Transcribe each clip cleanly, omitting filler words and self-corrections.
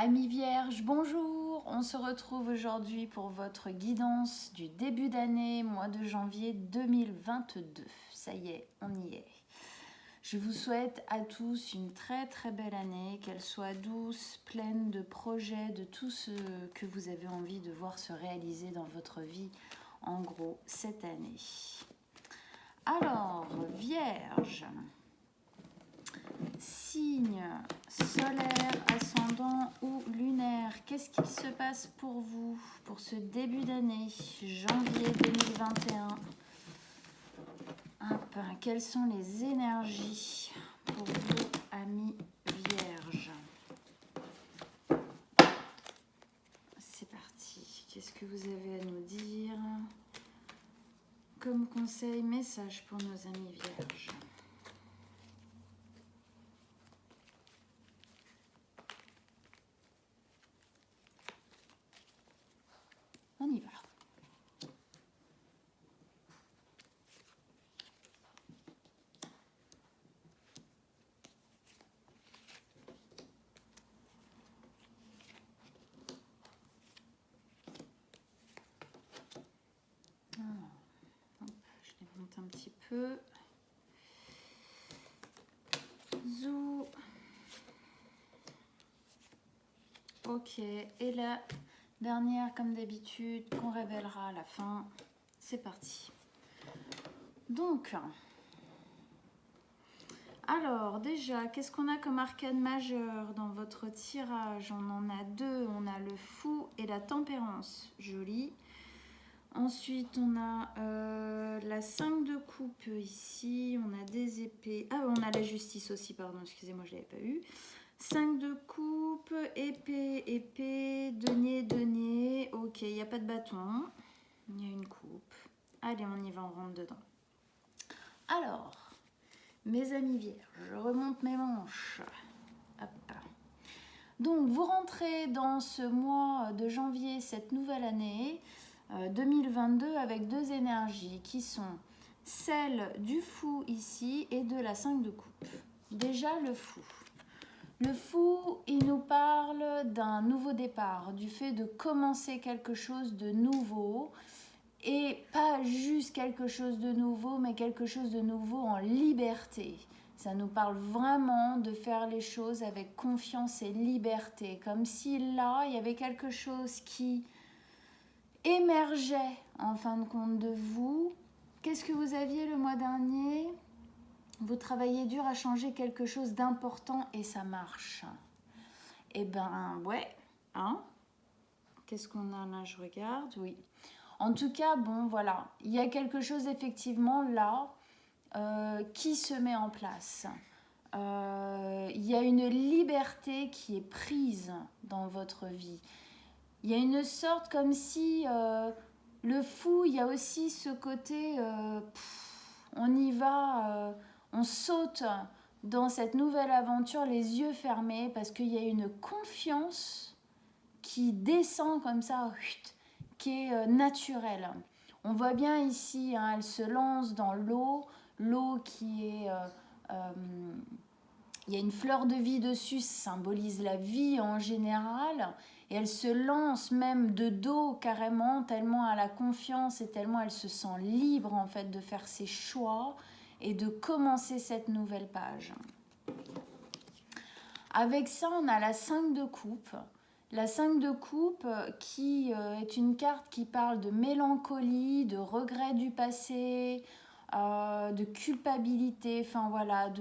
Amis vierges, bonjour! On se retrouve aujourd'hui pour votre guidance du début d'année, mois de janvier 2022. Ça y est, on y est. Je vous souhaite à tous une très très belle année, qu'elle soit douce, pleine de projets, de tout ce que vous avez envie de voir se réaliser dans votre vie, en gros, cette année. Alors, Vierge, signe solaire, ascendant ou lunaire, qu'est-ce qui se passe pour vous pour ce début d'année, janvier 2021? Hop, quelles sont les énergies pour vous, amis vierges? C'est parti. Qu'est-ce que vous avez à nous dire comme conseil, message pour nos amis vierges? On y va. Je les monte un petit peu. Zou. Ok, et la dernière, comme d'habitude, qu'on révélera à la fin. C'est parti. Donc, alors déjà, qu'est-ce qu'on a comme arcane majeur dans votre tirage? On en a deux, on a le fou et la tempérance, joli. Ensuite, on a la 5 de coupe ici, on a des épées. Ah, on a la justice aussi, pardon, excusez-moi, je ne l'avais pas eu. 5 de coupe, épée, épée, denier, denier. Ok, il n'y a pas de bâton, il y a une coupe. Allez, on y va, on rentre dedans. Alors, mes amis vierges, je remonte mes manches. Hop. Donc, vous rentrez dans ce mois de janvier, cette nouvelle année 2022, avec deux énergies qui sont celle du fou ici et de la 5 de coupe. Déjà, le fou. Le fou, il nous parle d'un nouveau départ, du fait de commencer quelque chose de nouveau. Et pas juste quelque chose de nouveau, mais quelque chose de nouveau en liberté. Ça nous parle vraiment de faire les choses avec confiance et liberté. Comme si là, il y avait quelque chose qui émergeait en fin de compte de vous. Qu'est-ce que vous aviez le mois dernier? Vous travaillez dur à changer quelque chose d'important et ça marche. Eh ben, ouais. Hein? Qu'est-ce qu'on a là? Je regarde. Oui. En tout cas, bon, voilà, il y a quelque chose effectivement là qui se met en place. Il y a une liberté qui est prise dans votre vie. Il y a une sorte comme si le fou, il y a aussi ce côté, on y va, on saute dans cette nouvelle aventure les yeux fermés parce qu'il y a une confiance qui descend comme ça, qui est naturelle. On voit bien ici, hein, elle se lance dans l'eau qui est... il y a une fleur de vie dessus, ça symbolise la vie en général, et elle se lance même de dos carrément, tellement elle a confiance et tellement elle se sent libre en fait de faire ses choix et de commencer cette nouvelle page. Avec ça, on a la 5 de coupe. La 5 de coupe qui est une carte qui parle de mélancolie, de regret du passé, de culpabilité, enfin voilà,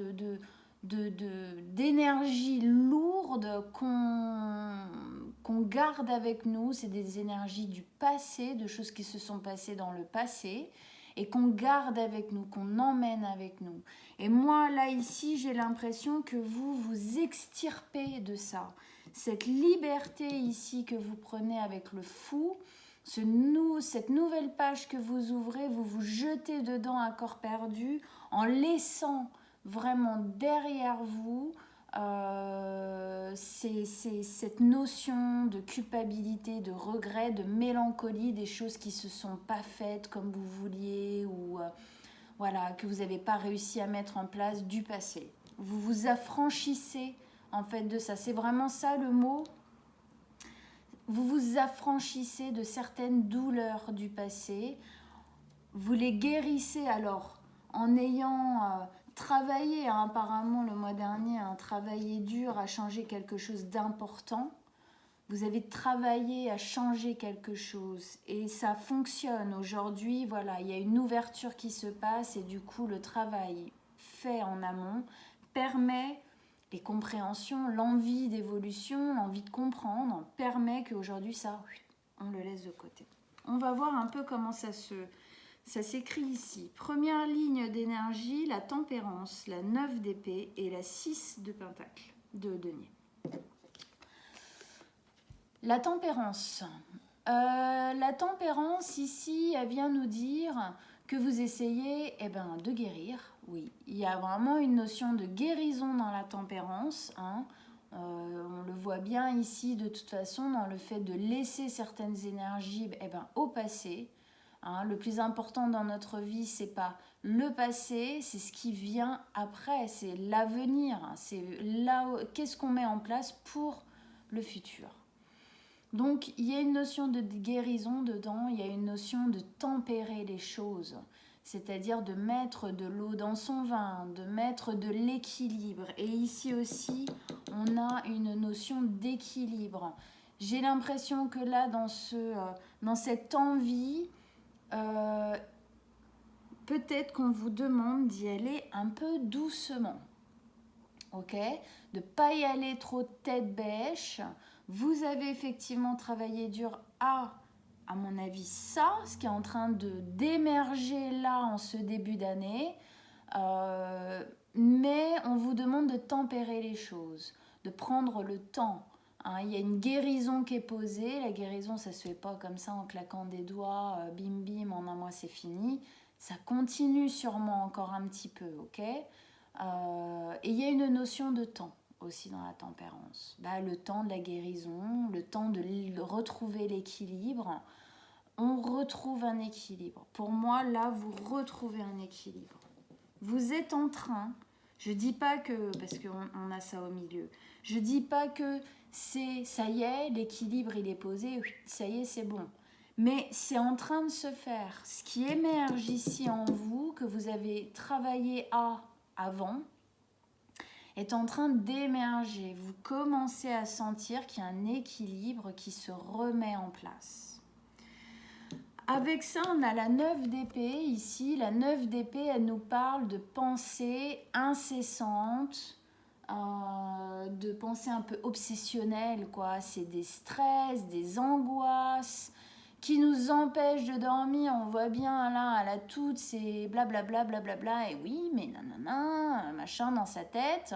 d'énergie lourde qu'on garde avec nous. C'est des énergies du passé, de choses qui se sont passées dans le passé et qu'on garde avec nous, qu'on emmène avec nous. Et moi, là, ici, j'ai l'impression que vous vous extirpez de ça. Cette liberté ici que vous prenez avec le fou, cette nouvelle page que vous ouvrez, vous vous jetez dedans à corps perdu en laissant vraiment derrière vous cette notion de culpabilité, de regret, de mélancolie, des choses qui se sont pas faites comme vous vouliez ou voilà, que vous n'avez pas réussi à mettre en place du passé. Vous vous affranchissez en fait de ça. C'est vraiment ça le mot vous vous affranchissez de certaines douleurs du passé, vous les guérissez alors en ayant travaillé, hein, apparemment le mois dernier, travaillé dur à changer quelque chose d'important. Vous avez travaillé à changer quelque chose et ça fonctionne. Aujourd'hui, voilà, il y a une ouverture qui se passe et du coup, le travail fait en amont permet les compréhensions, l'envie d'évolution, l'envie de comprendre, permet qu'aujourd'hui, ça, on le laisse de côté. On va voir un peu comment ça s'écrit ici. Première ligne d'énergie, la tempérance, la 9 d'épée et la 6 de pentacle, de denier. La tempérance. La tempérance, ici, elle vient nous dire que vous essayez de guérir. Oui, il y a vraiment une notion de guérison dans la tempérance. Hein. On le voit bien ici, de toute façon, dans le fait de laisser certaines énergies au passé. Hein. Le plus important dans notre vie, c'est pas le passé, c'est ce qui vient après, c'est l'avenir. C'est là, qu'est-ce qu'on met en place pour le futur. Donc, il y a une notion de guérison dedans, il y a une notion de tempérer les choses, c'est-à-dire de mettre de l'eau dans son vin, de mettre de l'équilibre. Et ici aussi, on a une notion d'équilibre. J'ai l'impression que là, dans cette envie, peut-être qu'on vous demande d'y aller un peu doucement. Ok, de ne pas y aller trop tête bêche. Vous avez effectivement travaillé dur à mon avis, ça, ce qui est en train d'émerger là en ce début d'année. Mais on vous demande de tempérer les choses, de prendre le temps. Hein, il y a une guérison qui est posée. La guérison, ça ne se fait pas comme ça en claquant des doigts, bim bim, en un mois c'est fini. Ça continue sûrement encore un petit peu, ok ? Et il y a une notion de temps aussi dans la tempérance. Le temps de la guérison, le temps de retrouver l'équilibre. On retrouve un équilibre. Pour moi, là, vous retrouvez un équilibre. Vous êtes en train, je dis pas que, parce qu'on a ça au milieu, je dis pas que c'est, ça y est, l'équilibre il est posé, ça y est, c'est bon. Mais c'est en train de se faire. Ce qui émerge ici en vous, que vous avez travaillé avant, est en train d'émerger. Vous commencez à sentir qu'il y a un équilibre qui se remet en place. Avec ça, on a la 9 d'épée ici. La 9 d'épée, elle nous parle de pensées incessantes, de pensées un peu obsessionnelles, quoi. C'est des stress, des angoisses qui nous empêchent de dormir. On voit bien là, elle a toutes ces blablabla, blablabla, et oui, mais nanana, machin dans sa tête.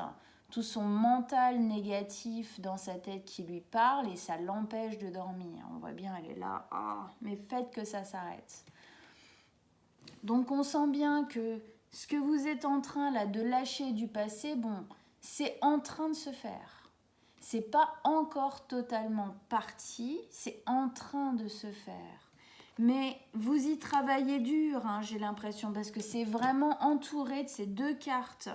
Tout son mental négatif dans sa tête qui lui parle et ça l'empêche de dormir. On voit bien, elle est là, mais faites que ça s'arrête. Donc on sent bien que ce que vous êtes en train là de lâcher du passé, c'est en train de se faire. C'est pas encore totalement parti, c'est en train de se faire. Mais vous y travaillez dur, hein, j'ai l'impression, parce que c'est vraiment entouré de ces deux cartes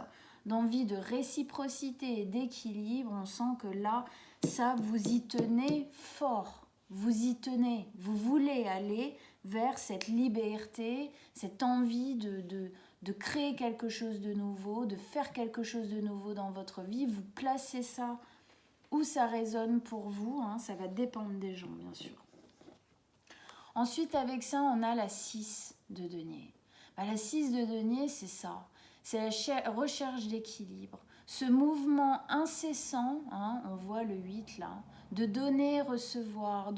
d'envie de réciprocité et d'équilibre. On sent que là, ça, vous y tenez fort. Vous y tenez. Vous voulez aller vers cette liberté, cette envie de créer quelque chose de nouveau, de faire quelque chose de nouveau dans votre vie. Vous placez ça où ça résonne pour vous. Hein, ça va dépendre des gens, bien sûr. Ensuite, avec ça, on a la 6 de denier. La 6 de denier, c'est ça. C'est la recherche d'équilibre. Ce mouvement incessant, hein, on voit le 8 là, de donner, recevoir,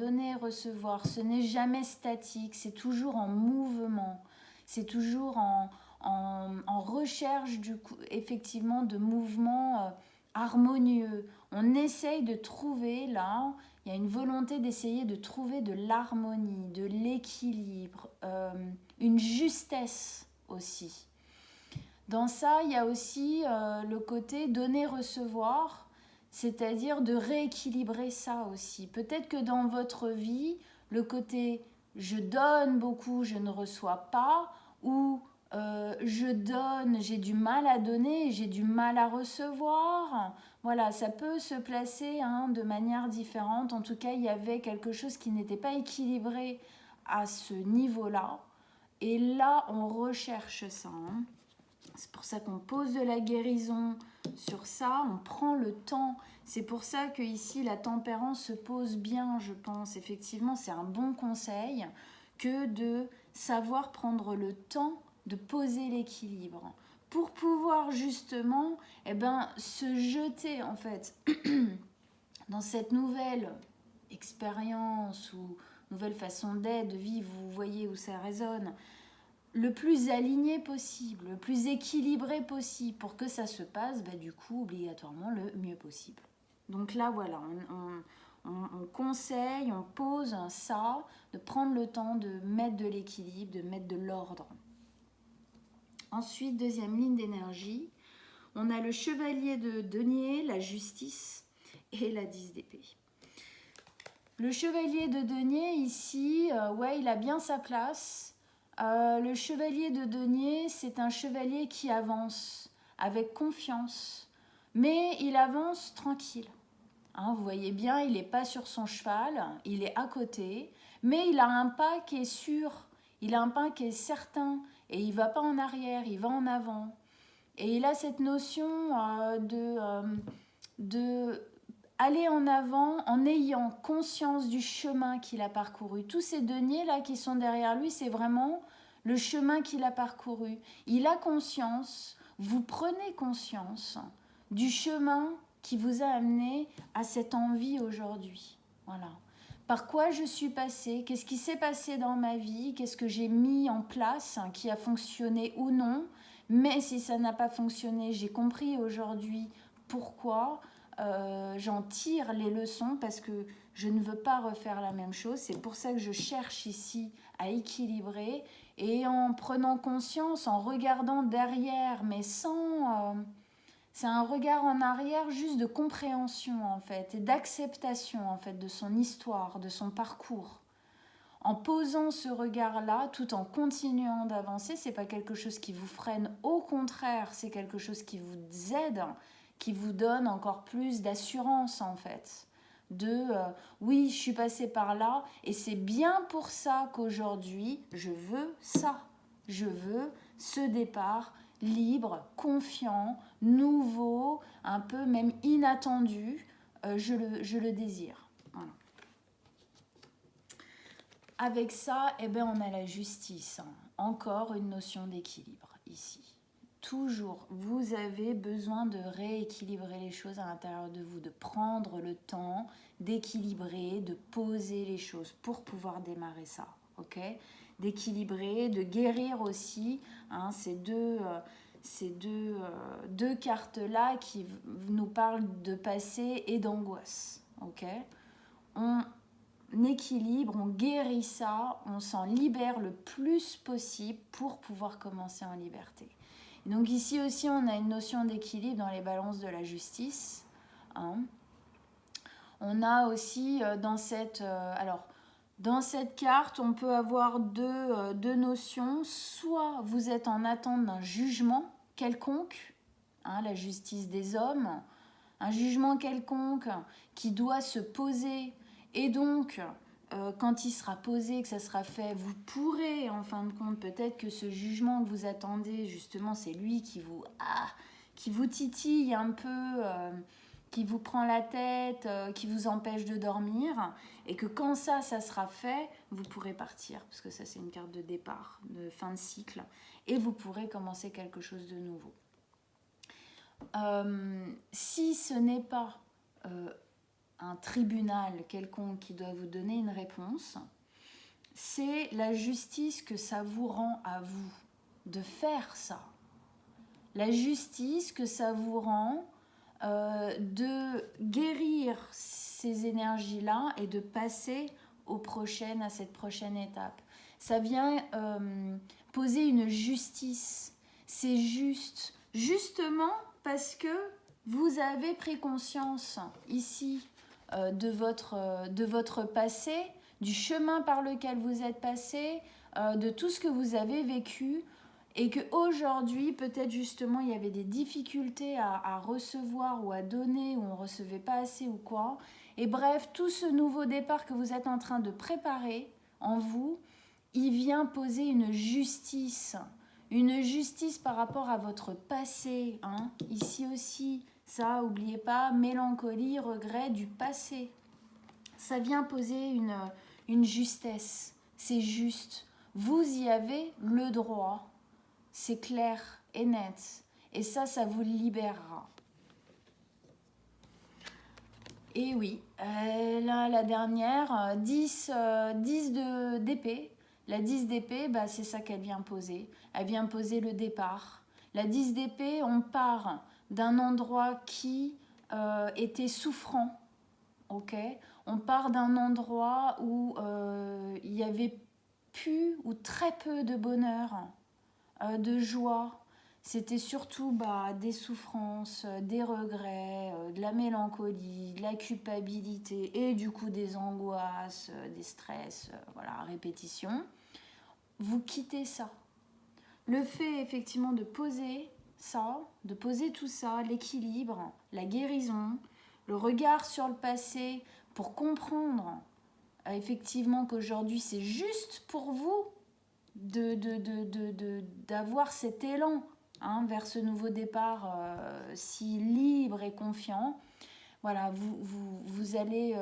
ce n'est jamais statique, c'est toujours en mouvement, c'est toujours en recherche du coup, effectivement de mouvements harmonieux. On essaye de trouver là, il y a une volonté d'essayer de trouver de l'harmonie, de l'équilibre, une justesse aussi. Dans ça, il y a aussi le côté donner-recevoir, c'est-à-dire de rééquilibrer ça aussi. Peut-être que dans votre vie, le côté je donne beaucoup, je ne reçois pas, ou je donne, j'ai du mal à donner, j'ai du mal à recevoir. Voilà, ça peut se placer de manière différente. En tout cas, il y avait quelque chose qui n'était pas équilibré à ce niveau-là. Et là, on recherche ça. C'est pour ça qu'on pose de la guérison sur ça, on prend le temps. C'est pour ça que ici la tempérance se pose bien, je pense. Effectivement, c'est un bon conseil que de savoir prendre le temps de poser l'équilibre pour pouvoir justement se jeter en fait dans cette nouvelle expérience ou nouvelle façon d'être, de vivre. Vous voyez où ça résonne, le plus aligné possible, le plus équilibré possible pour que ça se passe, du coup, obligatoirement le mieux possible. Donc là, voilà, on conseille, on pose ça, de prendre le temps de mettre de l'équilibre, de mettre de l'ordre. Ensuite, deuxième ligne d'énergie, on a le chevalier de denier, la justice et la 10 d'épée. Le chevalier de denier, ici, il a bien sa place. Le chevalier de denier, c'est un chevalier qui avance avec confiance, mais il avance tranquille. Vous voyez bien, il n'est pas sur son cheval, il est à côté, mais il a un pas qui est sûr, il a un pas qui est certain, et il ne va pas en arrière, il va en avant. Et il a cette notion de aller en avant en ayant conscience du chemin qu'il a parcouru. Tous ces deniers là qui sont derrière lui, c'est vraiment le chemin qu'il a parcouru. Il a conscience, vous prenez conscience du chemin qui vous a amené à cette envie aujourd'hui. Voilà. Par quoi je suis passée, qu'est-ce qui s'est passé dans ma vie, qu'est-ce que j'ai mis en place, qui a fonctionné ou non. Mais si ça n'a pas fonctionné, j'ai compris aujourd'hui pourquoi. J'en tire les leçons parce que je ne veux pas refaire la même chose. C'est pour ça que je cherche ici à équilibrer et en prenant conscience, en regardant derrière, mais sans... c'est un regard en arrière juste de compréhension en fait et d'acceptation en fait de son histoire, de son parcours. En posant ce regard-là, tout en continuant d'avancer, c'est pas quelque chose qui vous freine, au contraire, c'est quelque chose qui vous aide, qui vous donne encore plus d'assurance en fait. Oui, je suis passée par là et c'est bien pour ça qu'aujourd'hui, je veux ça. Je veux ce départ libre, confiant, nouveau, un peu même inattendu. Je le désire. Voilà. Avec ça, on a la justice. Encore une notion d'équilibre ici. Toujours, vous avez besoin de rééquilibrer les choses à l'intérieur de vous, de prendre le temps d'équilibrer, de poser les choses pour pouvoir démarrer ça, ok ? D'équilibrer, de guérir aussi, ces deux cartes-là qui nous parlent de passé et d'angoisse, ok ? On équilibre, on guérit ça, on s'en libère le plus possible pour pouvoir commencer en liberté. Et donc ici aussi, on a une notion d'équilibre dans les balances de la justice. On a aussi dans cette carte, on peut avoir deux notions. Soit vous êtes en attente d'un jugement quelconque, la justice des hommes, un jugement quelconque qui doit se poser. Et donc, quand il sera posé, que ça sera fait, vous pourrez, en fin de compte, peut-être que ce jugement que vous attendez, justement, c'est lui qui vous titille un peu, qui vous prend la tête, qui vous empêche de dormir. Et que quand ça sera fait, vous pourrez partir, parce que ça, c'est une carte de départ, de fin de cycle. Et vous pourrez commencer quelque chose de nouveau. Si ce n'est pas un tribunal quelconque qui doit vous donner une réponse, c'est la justice que ça vous rend à vous de faire ça. La justice que ça vous rend de guérir ces énergies-là et de passer à cette prochaine étape. Ça vient poser une justice. C'est juste, justement parce que vous avez pris conscience ici de votre passé, du chemin par lequel vous êtes passé, de tout ce que vous avez vécu. et qu'aujourd'hui, peut-être justement, il y avait des difficultés à recevoir ou à donner, ou on ne recevait pas assez ou quoi. Et bref, tout ce nouveau départ que vous êtes en train de préparer en vous, il vient poser une justice par rapport à votre passé. Hein. Ici aussi, ça, n'oubliez pas, mélancolie, regret du passé. Ça vient poser une justesse, c'est juste. Vous y avez le droit. C'est clair et net. Et ça vous libérera. Et oui, là, la dernière, 10 d'épée. La 10 d'épée, bah, c'est ça qu'elle vient poser. Elle vient poser le départ. La 10 d'épée, on part d'un endroit qui était souffrant. Ok, on part d'un endroit où il y avait plus ou très peu de bonheur, de joie. C'était surtout des souffrances, des regrets, de la mélancolie, de la culpabilité et du coup des angoisses, des stress, voilà, à répétition. Vous quittez ça. Le fait effectivement de poser ça, de poser tout ça, l'équilibre, la guérison, le regard sur le passé pour comprendre effectivement qu'aujourd'hui c'est juste pour vous d'avoir cet élan vers ce nouveau départ si libre et confiant. Voilà, vous allez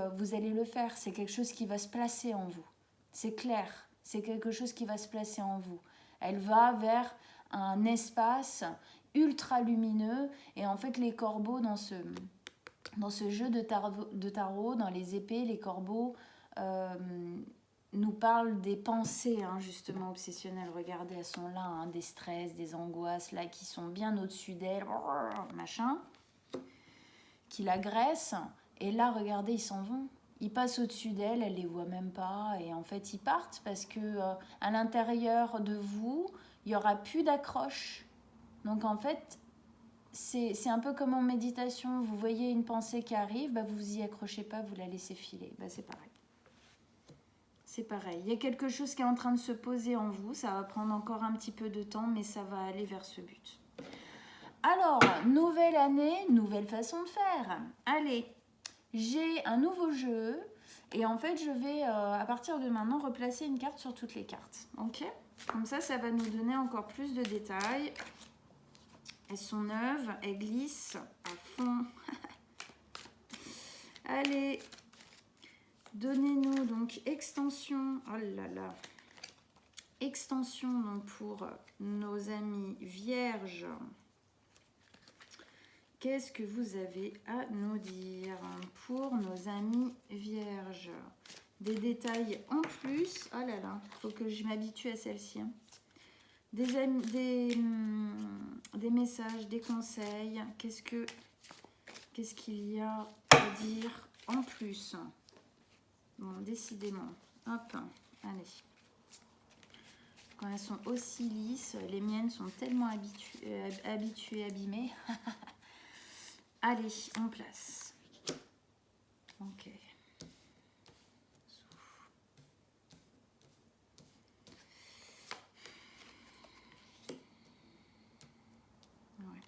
le faire. C'est quelque chose qui va se placer en vous. C'est clair, c'est quelque chose qui va se placer en vous. Elle va vers un espace ultra lumineux et en fait les corbeaux dans ce jeu de tarot, dans les épées, les corbeaux nous parlent des pensées justement obsessionnelles. Regardez, elles sont là, des stress, des angoisses là qui sont bien au-dessus d'elles, machin, qui l'agressent. Et là, regardez, ils s'en vont. Ils passent au-dessus d'elle, elle les voit même pas, et en fait ils partent parce que à l'intérieur de vous, il y aura plus d'accroche. Donc en fait, c'est un peu comme en méditation. Vous voyez une pensée qui arrive, vous y accrochez pas, vous la laissez filer. C'est pareil. C'est pareil. Il y a quelque chose qui est en train de se poser en vous. Ça va prendre encore un petit peu de temps, mais ça va aller vers ce but. Alors, nouvelle année, nouvelle façon de faire. Allez, j'ai un nouveau jeu. Et en fait, je vais, à partir de maintenant, replacer une carte sur toutes les cartes. Ok ? Comme ça va nous donner encore plus de détails. Elles sont neuves, elles glissent à fond. Allez, donnez-nous donc extension. Oh là là. Extension donc pour nos amis vierges. Qu'est-ce que vous avez à nous dire pour nos amis vierges? Des détails en plus. Oh là là, il faut que je m'habitue à celle-ci. Des messages, des conseils. Qu'est-ce qu'il y a à dire en plus? Bon, décidément. Hop, allez. Quand elles sont aussi lisses, les miennes sont tellement habituées, abîmées. Allez, on place. Ok. Ouais.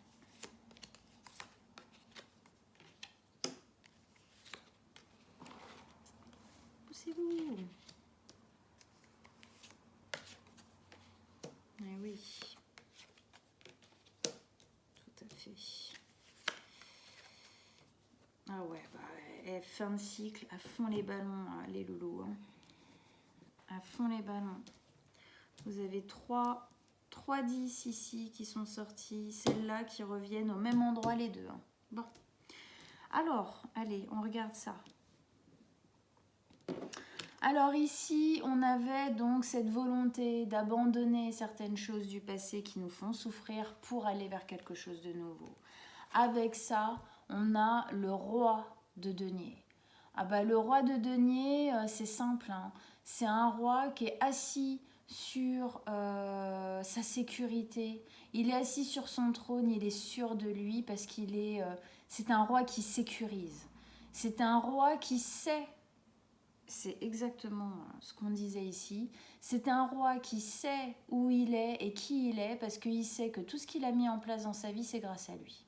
Poussez-vous. Eh oui. Tout à fait. Ah ouais, fin de cycle, à fond les ballons, les loulous. À fond les ballons. Vous avez 3 10 ici qui sont sortis. Celles-là qui reviennent au même endroit les deux. Bon. Alors, allez, on regarde ça. Alors ici, on avait donc cette volonté d'abandonner certaines choses du passé qui nous font souffrir pour aller vers quelque chose de nouveau. Avec ça, on a le roi de denier. Le roi de denier, c'est simple. C'est un roi qui est assis sur sa sécurité. Il est assis sur son trône, il est sûr de lui parce qu'il est... c'est un roi qui sécurise. C'est un roi qui sait c'est exactement ce qu'on disait ici. C'est un roi qui sait où il est et qui il est parce qu'il sait que tout ce qu'il a mis en place dans sa vie, c'est grâce à lui.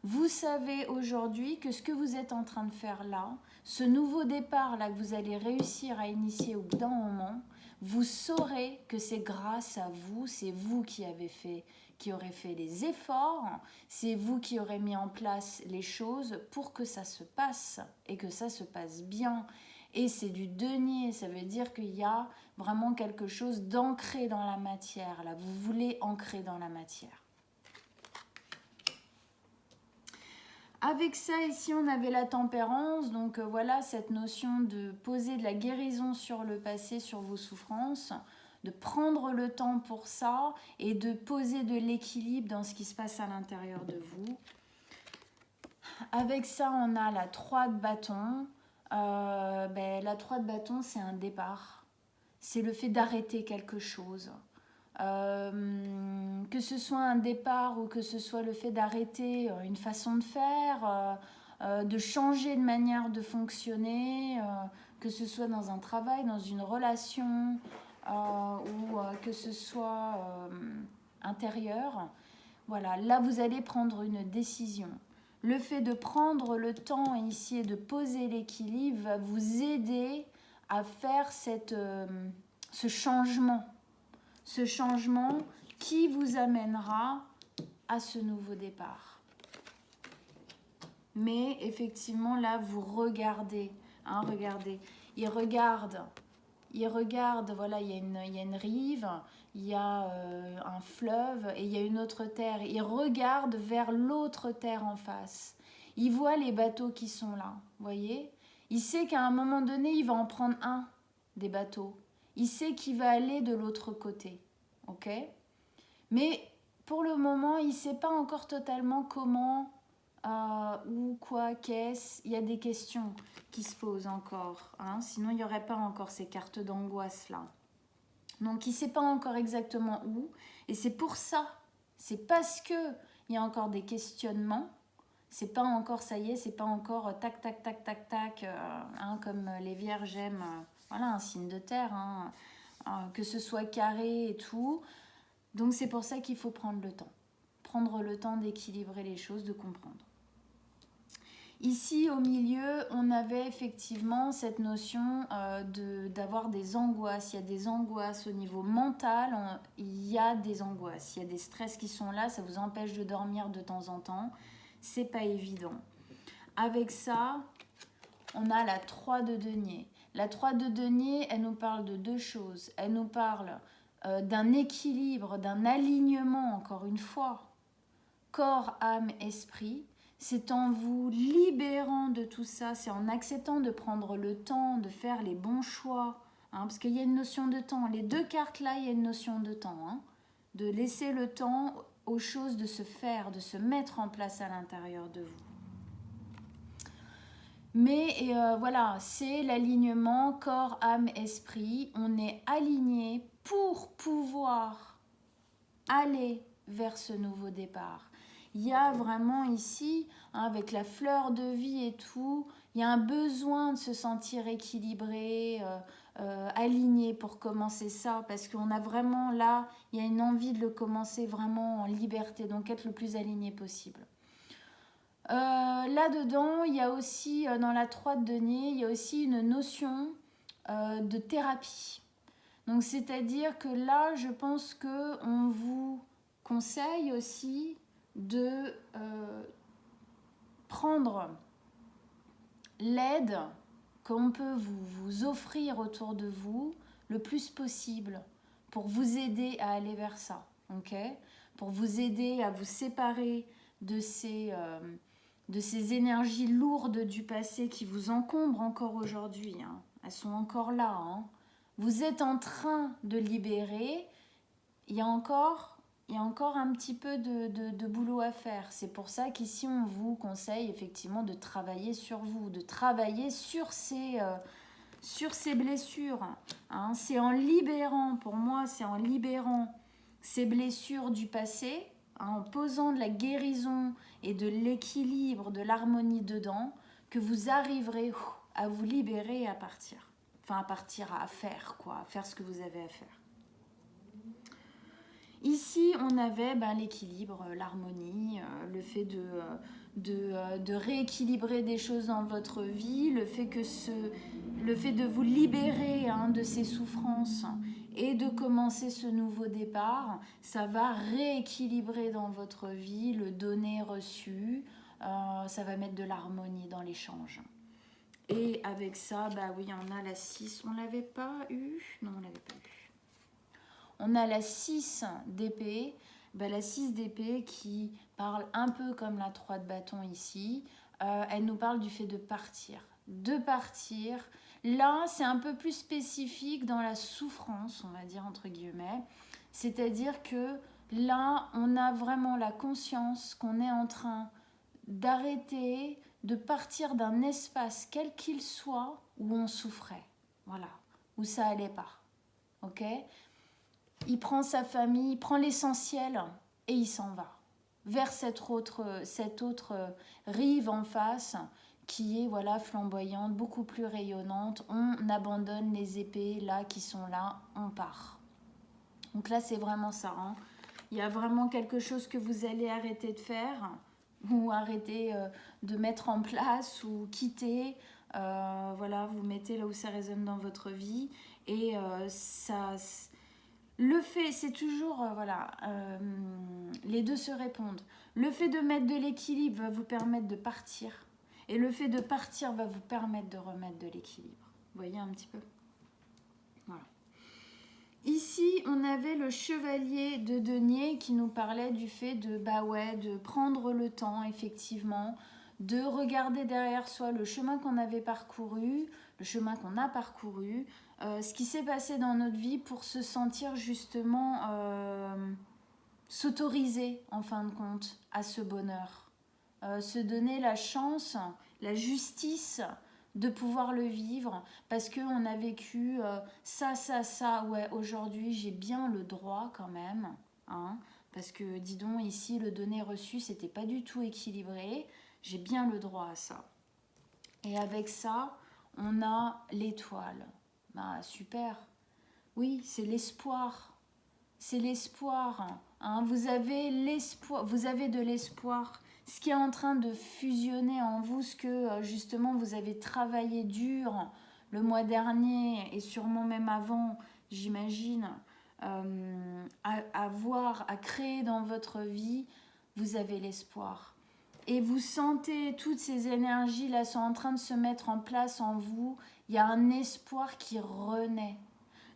Vous savez aujourd'hui que ce que vous êtes en train de faire là, ce nouveau départ là que vous allez réussir à initier au bout d'un moment, vous saurez que c'est grâce à vous, c'est vous qui aurez fait les efforts, c'est vous qui aurez mis en place les choses pour que ça se passe et que ça se passe bien. Et c'est du denier, ça veut dire qu'il y a vraiment quelque chose d'ancré dans la matière. Là, vous voulez ancrer dans la matière. Avec ça, ici, on avait la tempérance. Donc voilà, cette notion de poser de la guérison sur le passé, sur vos souffrances, de prendre le temps pour ça et de poser de l'équilibre dans ce qui se passe à l'intérieur de vous. Avec ça, on a la 3 de bâton. La 3 de bâton, c'est un départ. C'est le fait d'arrêter quelque chose. Que ce soit un départ ou que ce soit le fait d'arrêter une façon de faire, de changer de manière de fonctionner, que ce soit dans un travail, dans une relation ou que ce soit intérieur. Voilà, là vous allez prendre une décision. Le fait de prendre le temps ici et de poser l'équilibre va vous aider à faire ce changement. Ce changement qui vous amènera à ce nouveau départ. Mais effectivement, là, vous regardez. Hein, regardez. Il regarde, voilà, il y a une rive, il y a un fleuve et il y a une autre terre. Il regarde vers l'autre terre en face. Il voit les bateaux qui sont là, voyez. Il sait qu'à un moment donné, il va en prendre un des bateaux. Il sait qu'il va aller de l'autre côté, ok? Mais pour le moment, il ne sait pas encore totalement comment, ou quoi, qu'est-ce. Il y a des questions qui se posent encore, hein? Sinon il n'y aurait pas encore ces cartes d'angoisse là. Donc il ne sait pas encore exactement où, et c'est pour ça, c'est parce que il y a encore des questionnements. C'est pas encore, ça y est, c'est pas encore tac, tac, tac, tac, tac, hein, comme les vierges aiment, voilà, un signe de terre, hein, que ce soit carré et tout. Donc c'est pour ça qu'il faut prendre le temps. Prendre le temps d'équilibrer les choses, de comprendre. Ici, au milieu, on avait effectivement cette notion d'avoir des angoisses. Il y a des angoisses au niveau mental, il y a des angoisses. Il y a des stress qui sont là, ça vous empêche de dormir de temps en temps. C'est pas évident. Avec ça, on a la 3 de denier. La 3 de denier, elle nous parle de deux choses. Elle nous parle d'un équilibre, d'un alignement, encore une fois. Corps, âme, esprit. C'est en vous libérant de tout ça, c'est en acceptant de prendre le temps, de faire les bons choix. Hein, parce qu'il y a une notion de temps. Les deux cartes là, il y a une notion de temps. Hein, de laisser le temps aux choses de se faire, de se mettre en place à l'intérieur de vous. Mais voilà, c'est l'alignement corps, âme, esprit. On est aligné pour pouvoir aller vers ce nouveau départ. Il y a vraiment ici, hein, avec la fleur de vie et tout, il y a un besoin de se sentir équilibré, aligné pour commencer ça, parce qu'on a vraiment là, il y a une envie de le commencer vraiment en liberté, donc être le plus aligné possible. Là-dedans, il y a aussi, dans la 3 de denier, il y a aussi une notion de thérapie. Donc, c'est-à-dire que là, je pense qu'on vous conseille aussi de prendre l'aide qu'on peut vous offrir autour de vous le plus possible pour vous aider à aller vers ça, ok? Pour vous aider à vous séparer de ces énergies lourdes du passé qui vous encombrent encore aujourd'hui, hein. Elles sont encore là, hein. Vous êtes en train de libérer, il y a encore un petit peu de boulot à faire. C'est pour ça qu'ici on vous conseille effectivement de travailler sur vous, de travailler sur ces blessures, hein. C'est en libérant, pour moi c'est en libérant ces blessures du passé, hein, en posant de la guérison et de l'équilibre, de l'harmonie dedans, que vous arriverez à vous libérer et à partir. Enfin, à partir, à faire quoi, à faire ce que vous avez à faire. Ici, on avait l'équilibre, l'harmonie, le fait de rééquilibrer des choses dans votre vie, le fait de vous libérer de ces souffrances et de commencer ce nouveau départ, ça va rééquilibrer dans votre vie le donner-reçu, ça va mettre de l'harmonie dans l'échange. Et avec ça, oui, on a la 6, on l'avait pas eu? Non, on l'avait pas eu. On a la 6 d'épée, la 6 d'épée qui parle un peu comme la 3 de bâton ici. Elle nous parle du fait de partir. De partir. Là, c'est un peu plus spécifique dans la souffrance, on va dire entre guillemets. C'est-à-dire que là, on a vraiment la conscience qu'on est en train d'arrêter, de partir d'un espace, quel qu'il soit, où on souffrait. Voilà, où ça allait pas. Ok ? Il prend sa famille, il prend l'essentiel et il s'en va vers cette autre rive en face qui est flamboyante, beaucoup plus rayonnante. On abandonne les épées là qui sont là, on part. Donc là c'est vraiment ça. Il y a vraiment quelque chose que vous allez arrêter de faire ou arrêter de mettre en place ou quitter. Vous mettez là où ça résonne dans votre vie et ça... Le fait, c'est toujours, les deux se répondent. Le fait de mettre de l'équilibre va vous permettre de partir. Et le fait de partir va vous permettre de remettre de l'équilibre. Vous voyez un petit peu ? Voilà. Ici, on avait le chevalier de denier qui nous parlait du fait de prendre le temps, effectivement, de regarder derrière soi le chemin qu'on avait parcouru, le chemin qu'on a parcouru, ce qui s'est passé dans notre vie pour se sentir justement s'autoriser en fin de compte à ce bonheur, se donner la chance, la justice de pouvoir le vivre parce qu'on a vécu ça, ouais, aujourd'hui j'ai bien le droit quand même, parce que dis donc ici le donner-reçu c'était pas du tout équilibré, j'ai bien le droit à ça. Et avec ça, on a l'étoile. Super. Oui, c'est l'espoir. C'est l'espoir. Vous avez l'espoir. Vous avez de l'espoir. Ce qui est en train de fusionner en vous, ce que justement vous avez travaillé dur le mois dernier et sûrement même avant, j'imagine, à créer dans votre vie, vous avez l'espoir. Et vous sentez toutes ces énergies là sont en train de se mettre en place en vous. Il y a un espoir qui renaît.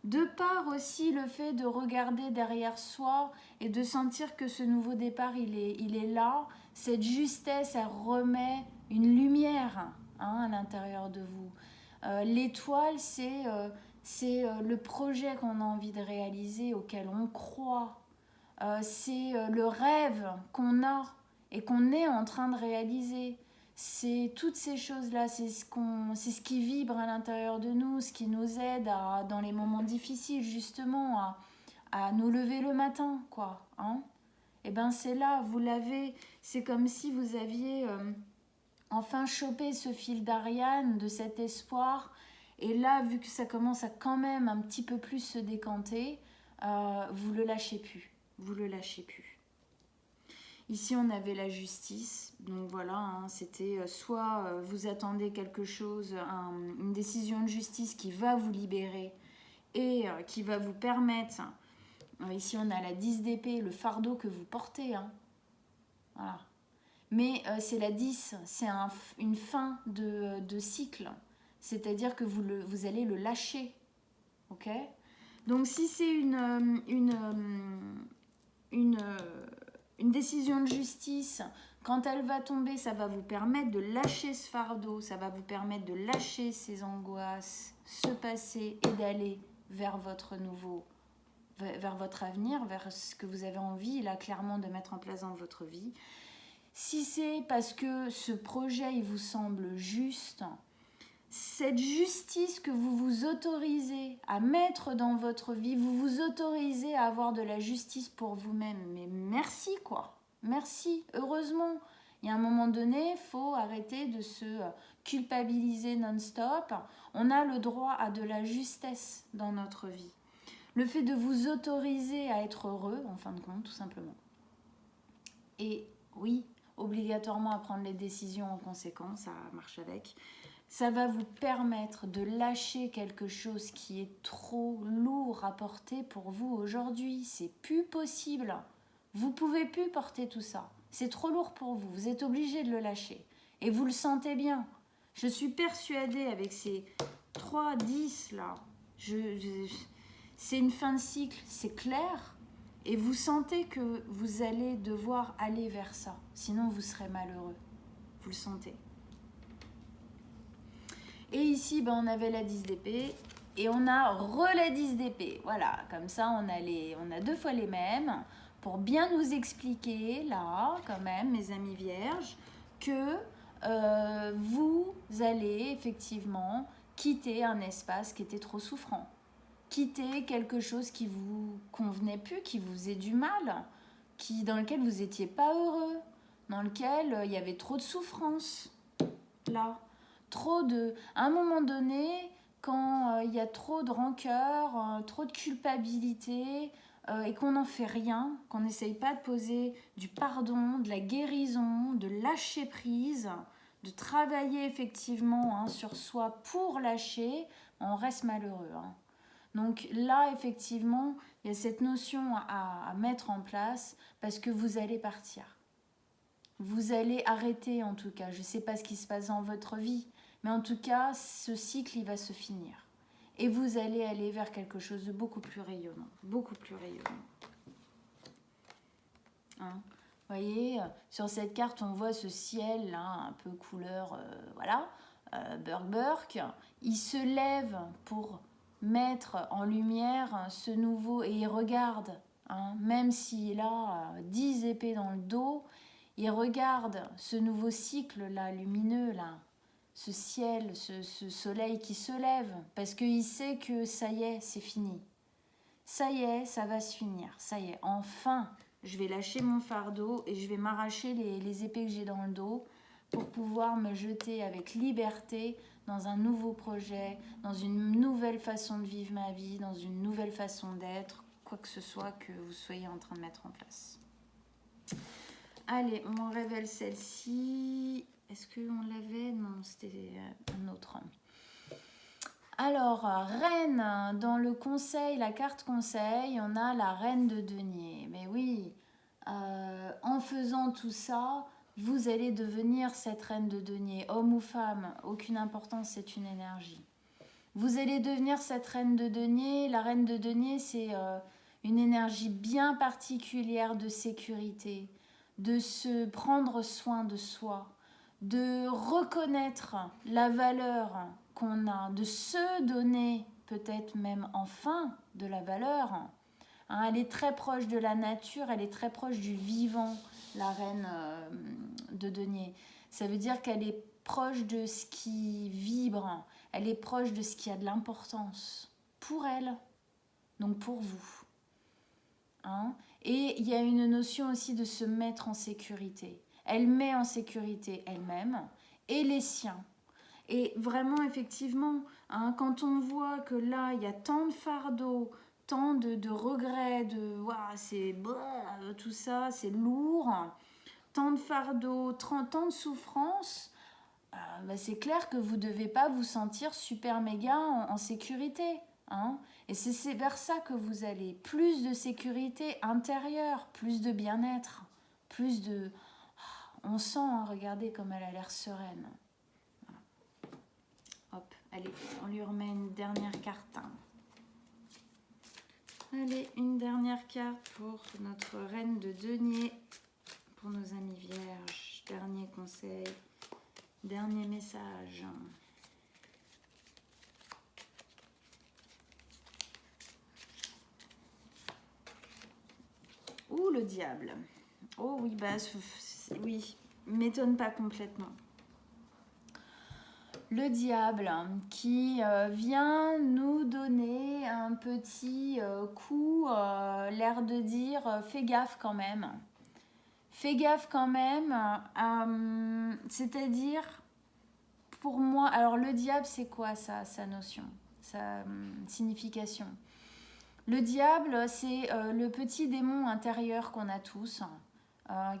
De part aussi le fait de regarder derrière soi et de sentir que ce nouveau départ il est là. Cette justesse elle remet une lumière à l'intérieur de vous. L'étoile c'est le projet qu'on a envie de réaliser, auquel on croit. C'est le rêve qu'on a et qu'on est en train de réaliser. C'est toutes ces choses-là, c'est ce qui vibre à l'intérieur de nous, ce qui nous aide dans les moments difficiles justement à nous lever le matin, quoi. Et c'est là, vous l'avez, c'est comme si vous aviez enfin chopé ce fil d'Ariane, de cet espoir, et là, vu que ça commence à quand même un petit peu plus se décanter, vous le lâchez plus, vous le lâchez plus. Ici, on avait la justice. Donc voilà, c'était soit vous attendez quelque chose, une décision de justice qui va vous libérer et qui va vous permettre... ici, on a la 10 d'épée, le fardeau que vous portez. Voilà. Mais c'est la 10, c'est une fin de cycle. C'est-à-dire que vous allez le lâcher. Ok ? Donc si c'est une décision de justice, quand elle va tomber, ça va vous permettre de lâcher ce fardeau, ça va vous permettre de lâcher ces angoisses, ce passé et d'aller vers votre avenir, vers ce que vous avez envie, là, clairement, de mettre en place dans votre vie. Si c'est parce que ce projet, il vous semble juste, cette justice que vous vous autorisez à mettre dans votre vie, vous vous autorisez à avoir de la justice pour vous-même. Mais merci, quoi. Merci. Heureusement, Il y a un moment donné, il faut arrêter de se culpabiliser non-stop. On a le droit à de la justesse dans notre vie. Le fait de vous autoriser à être heureux, en fin de compte, tout simplement. Et oui, obligatoirement à prendre les décisions en conséquence, ça marche avec. Ça va vous permettre de lâcher quelque chose qui est trop lourd à porter pour vous aujourd'hui. C'est plus possible. Vous pouvez plus porter tout ça. C'est trop lourd pour vous. Vous êtes obligé de le lâcher. Et vous le sentez bien. Je suis persuadée avec ces 3, 10 là. C'est une fin de cycle, c'est clair. Et vous sentez que vous allez devoir aller vers ça. Sinon, vous serez malheureux. Vous le sentez. Et ici, on avait la 10 d'épée. Et on a la 10 d'épée. Voilà, comme ça, on a 2 fois les mêmes. Pour bien nous expliquer, là, quand même, mes amis vierges, que vous allez effectivement quitter un espace qui était trop souffrant. Quitter quelque chose qui vous convenait plus, qui vous faisait du mal, dans lequel vous n'étiez pas heureux, dans lequel il y avait trop de souffrance. Là, à un moment donné, quand il y a trop de rancœur, trop de culpabilité, et qu'on n'en fait rien, qu'on n'essaye pas de poser du pardon, de la guérison, de lâcher prise, de travailler effectivement sur soi pour lâcher, on reste malheureux. Donc là, effectivement, il y a cette notion à mettre en place parce que vous allez partir. Vous allez arrêter en tout cas. Je ne sais pas ce qui se passe dans votre vie, mais en tout cas, ce cycle, il va se finir. Et vous allez aller vers quelque chose de beaucoup plus rayonnant. Beaucoup plus rayonnant. Vous voyez, sur cette carte, on voit ce ciel là, un peu couleur, Burke. Il se lève pour mettre en lumière ce nouveau, et il regarde, même s'il a 10 épées dans le dos, il regarde ce nouveau cycle là, lumineux là, ce ciel, ce soleil qui se lève, parce qu'il sait que ça y est, c'est fini. Ça y est, ça va se finir. Ça y est, enfin, je vais lâcher mon fardeau et je vais m'arracher les épées que j'ai dans le dos pour pouvoir me jeter avec liberté dans un nouveau projet, dans une nouvelle façon de vivre ma vie, dans une nouvelle façon d'être, quoi que ce soit que vous soyez en train de mettre en place. Allez, on révèle celle-ci. Est-ce qu'on l'avait? Non, c'était un autre. Alors, reine, dans le conseil, la carte conseil, on a la reine de denier. Mais oui, en faisant tout ça, vous allez devenir cette reine de denier. Homme ou femme, aucune importance, c'est une énergie. Vous allez devenir cette reine de denier. La reine de denier, c'est une énergie bien particulière de sécurité, de se prendre soin de soi, de reconnaître la valeur qu'on a, de se donner peut-être même enfin de la valeur. Elle est très proche de la nature, elle est très proche du vivant, la reine de denier. Ça veut dire qu'elle est proche de ce qui vibre, elle est proche de ce qui a de l'importance pour elle, donc pour vous. Et il y a une notion aussi de se mettre en sécurité. Elle met en sécurité elle-même et les siens. Et vraiment, effectivement, quand on voit que là, il y a tant de fardeaux, tant de regrets, tout ça, c'est lourd, tant de fardeaux, tant de souffrances, c'est clair que vous ne devez pas vous sentir super méga en sécurité. Et c'est vers ça que vous allez. Plus de sécurité intérieure, plus de bien-être, plus de... On sent, regardez comme elle a l'air sereine. Voilà. Hop, allez, on lui remet une dernière carte. Allez, une dernière carte pour notre reine de denier, pour nos amis vierges. Dernier conseil, dernier message. Ouh, le diable. Oh oui, oui, m'étonne pas complètement. Le diable qui vient nous donner un petit coup, l'air de dire fais gaffe quand même. fais gaffe quand même. C'est-à-dire, pour moi, alors le diable, c'est quoi sa notion, sa signification? Le diable, c'est le petit démon intérieur qu'on a tous,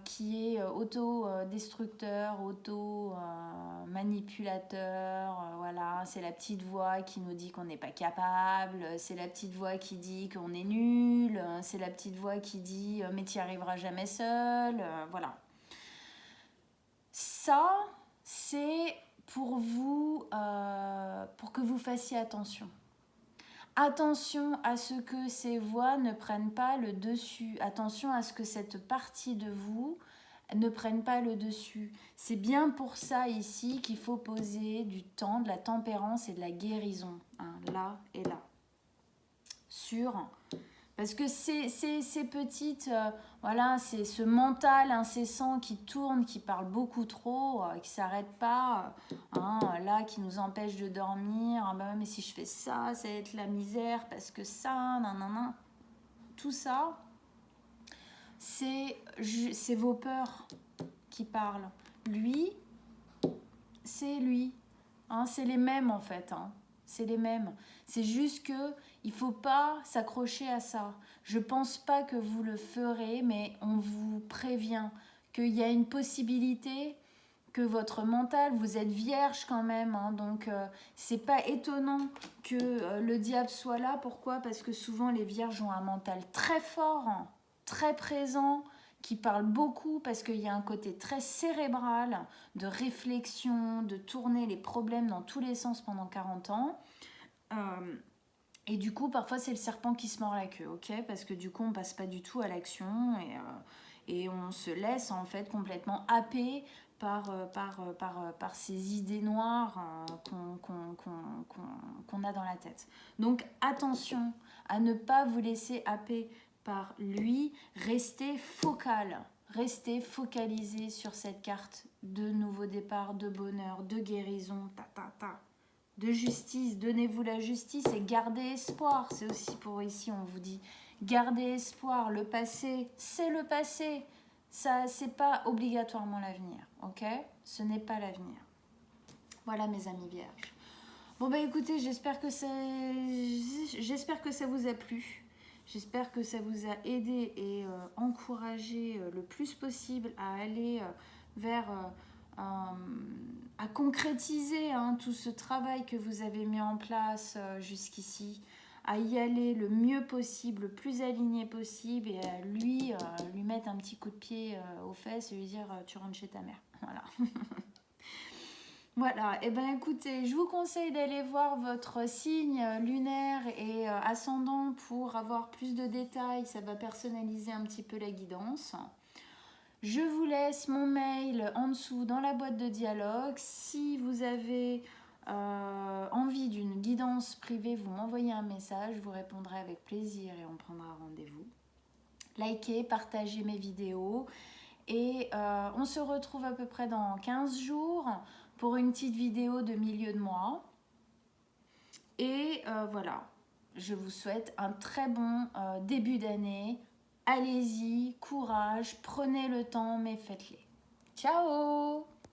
qui est auto-destructeur, auto-manipulateur. Voilà, c'est la petite voix qui nous dit qu'on n'est pas capable, c'est la petite voix qui dit qu'on est nul, c'est la petite voix qui dit mais tu n'y arriveras jamais seul. Voilà. Ça, c'est pour vous, pour que vous fassiez attention. Attention à ce que ces voix ne prennent pas le dessus. Attention à ce que cette partie de vous ne prenne pas le dessus. C'est bien pour ça ici qu'il faut poser du temps, de la tempérance et de la guérison. Hein, là et là. Parce que ces petites, voilà, c'est ce mental incessant qui tourne, qui parle beaucoup trop, qui ne s'arrête pas, là, qui nous empêche de dormir. Ah ben, mais si je fais ça, ça va être la misère, parce que ça, nan. Tout ça, c'est vos peurs qui parlent. Lui, c'est lui. Hein, c'est les mêmes en fait. Hein. C'est les mêmes. C'est juste que il faut pas s'accrocher à ça. Je pense pas que vous le ferez, mais on vous prévient qu'il y a une possibilité que votre mental, vous êtes vierge quand même, hein, donc c'est pas étonnant que le diable soit là. Pourquoi? Parce que souvent les vierges ont un mental très fort, hein, très présent, qui parle beaucoup parce qu'il y a un côté très cérébral de réflexion, de tourner les problèmes dans tous les sens pendant 40 ans. Et du coup, parfois, c'est le serpent qui se mord la queue, ok? Parce que du coup, on passe pas du tout à l'action et on se laisse en fait complètement happer par ces idées noires qu'on a dans la tête. Donc, attention à ne pas vous laisser happer par lui. Restez focal, restez focalisé sur cette carte de nouveau départ, de bonheur, de guérison, de justice. Donnez-vous la justice et gardez espoir. C'est aussi pour ici, on vous dit, gardez espoir. Le passé, c'est le passé. Ça, c'est pas obligatoirement l'avenir, ok? Ce n'est pas l'avenir. Voilà mes amis vierges. Bon bah écoutez, j'espère que ça vous a plu. J'espère que ça vous a aidé et encouragé le plus possible à aller vers... à concrétiser tout ce travail que vous avez mis en place jusqu'ici, à y aller le mieux possible, le plus aligné possible et à lui mettre un petit coup de pied aux fesses et lui dire tu rentres chez ta mère. Voilà. Voilà, et bien écoutez, je vous conseille d'aller voir votre signe lunaire et ascendant pour avoir plus de détails, ça va personnaliser un petit peu la guidance. Je vous laisse mon mail en dessous dans la boîte de dialogue. Si vous avez envie d'une guidance privée, vous m'envoyez un message, je vous répondrai avec plaisir et on prendra rendez-vous. Likez, partagez mes vidéos et on se retrouve à peu près dans 15 jours pour une petite vidéo de milieu de mois. Et voilà, je vous souhaite un très bon début d'année. Allez-y, courage, prenez le temps, mais faites-les. Ciao!